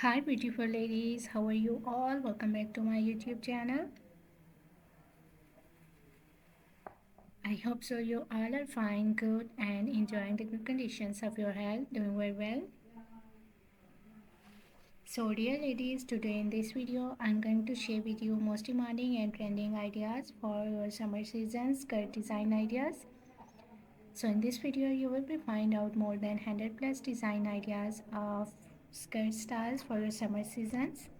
Hi beautiful ladies, how are you all? Welcome back to my YouTube channel. I hope so you all are fine, good and enjoying the good conditions of your health, doing very well. So dear ladies, today in this video I'm going to share with you most demanding and trending ideas for your summer season skirt design ideas. So in this video you will be find out more than 100 plus design ideas of skirt styles for your summer seasons.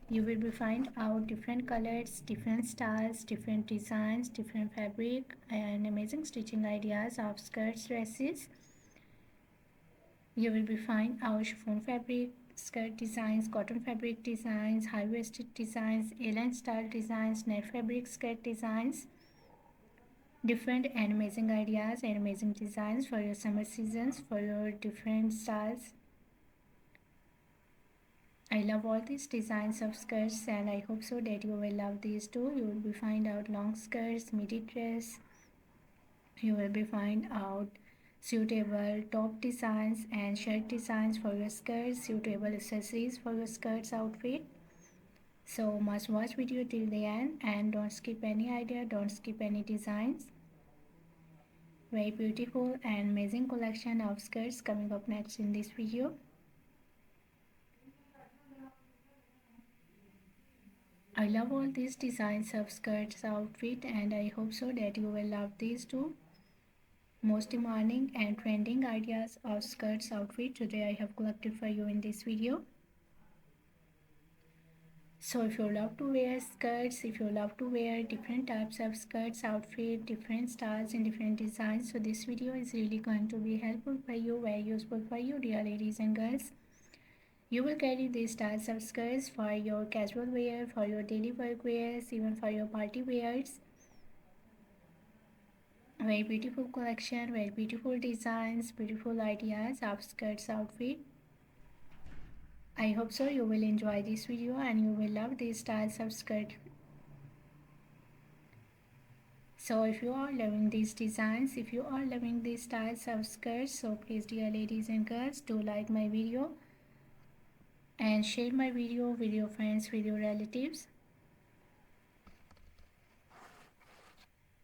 You will be find out different colors, different styles, different designs, different fabric and amazing stitching ideas of skirts, dresses. You will be find out chiffon fabric skirt designs, cotton fabric designs, high-waisted designs, A-line style designs, net fabric skirt designs, different and amazing ideas and amazing designs for your summer seasons, for your different styles. I love all these designs of skirts and I hope so that you will love these too. You will be find out long skirts, midi dress. You will be find out suitable top designs and shirt designs for your skirts, suitable accessories for your skirts outfit. So must watch video till the end and don't skip any idea, don't skip any designs. Very beautiful and amazing collection of skirts coming up next in this video. I love all these designs of skirts outfit and I hope so that you will love these too. Most demanding and trending ideas of skirts outfit today I have collected for you in this video. So if you love to wear skirts, if you love to wear different types of skirts outfit, different styles and different designs, so this video is really going to be helpful for you, very useful for you dear ladies and girls. You will carry these styles of skirts for your casual wear, for your daily work wears, even for your party wears. Very beautiful collection, very beautiful designs, beautiful ideas of skirts outfit. I hope so you will enjoy this video and you will love these styles of skirt. So if you are loving these designs, if you are loving these styles of skirts, so please dear ladies and girls, do like my video and share my video with your friends, with your relatives,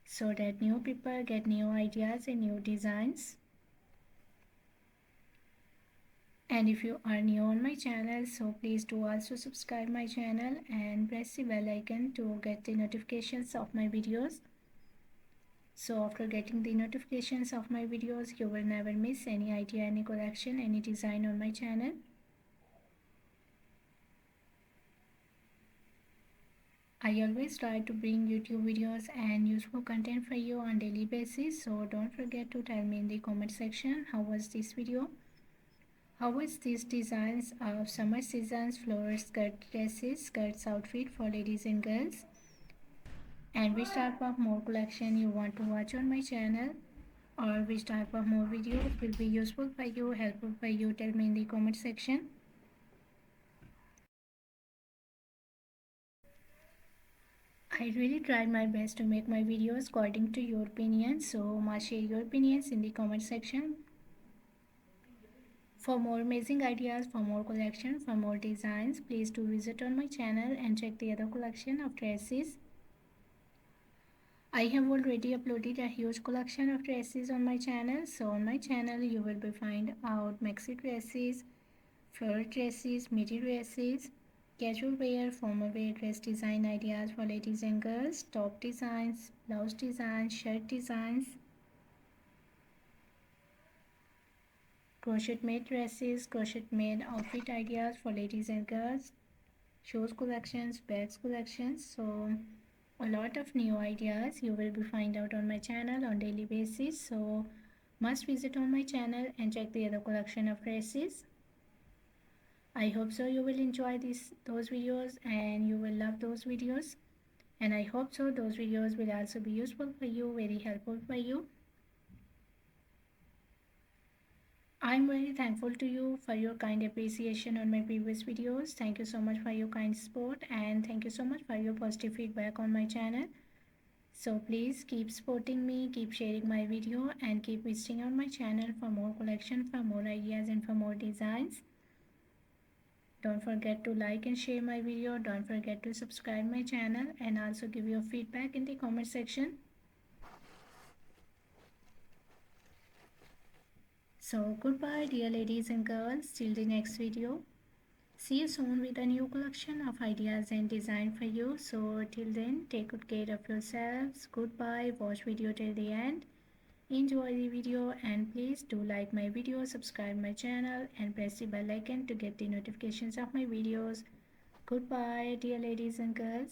so that new people get new ideas and new designs. And if you are new on my channel, so please do also subscribe my channel and press the bell icon to get the notifications of my videos. So after getting the notifications of my videos, you will never miss any idea, any collection, any design on my channel. I always try to bring YouTube videos and useful content for you on daily basis. So don't forget to tell me in the comment section how was this video. How was these designs of summer season's floral skirt dresses, skirts outfit for ladies and girls? And which type of more collection you want to watch on my channel, or which type of more videos will be useful for you, helpful for you, tell me in the comment section. I really tried my best to make my videos according to your opinions, so must share your opinions in the comment section. For more amazing ideas, for more collection, for more designs, please do visit on my channel and check the other collection of dresses. I have already uploaded a huge collection of dresses on my channel. So on my channel you will be find out maxi dresses, floral dresses, midi dresses, casual wear, formal wear dress design ideas for ladies and girls, top designs, blouse designs, shirt designs, crochet made dresses, crochet made outfit ideas for ladies and girls, shoes collections, bags collections. So a lot of new ideas you will be find out on my channel on daily basis. So must visit on my channel and check the other collection of dresses. I hope so you will enjoy those videos and you will love those videos, and I hope so those videos will also be useful for you, very helpful for you. I'm very thankful to you for your kind appreciation on my previous videos. Thank you so much for your kind support and thank you so much for your positive feedback on my channel. So please keep supporting me, keep sharing my video and keep visiting on my channel for more collection, for more ideas and for more designs. Don't forget to like and share my video. Don't forget to subscribe my channel and also give your feedback in the comment section. So goodbye dear ladies and girls, till the next video. See you soon with a new collection of ideas and design for you. So till then, take good care of yourselves. Goodbye. Watch video till the end. Enjoy the video and please do like my video, subscribe my channel and press the bell icon to get the notifications of my videos. Goodbye dear ladies and girls.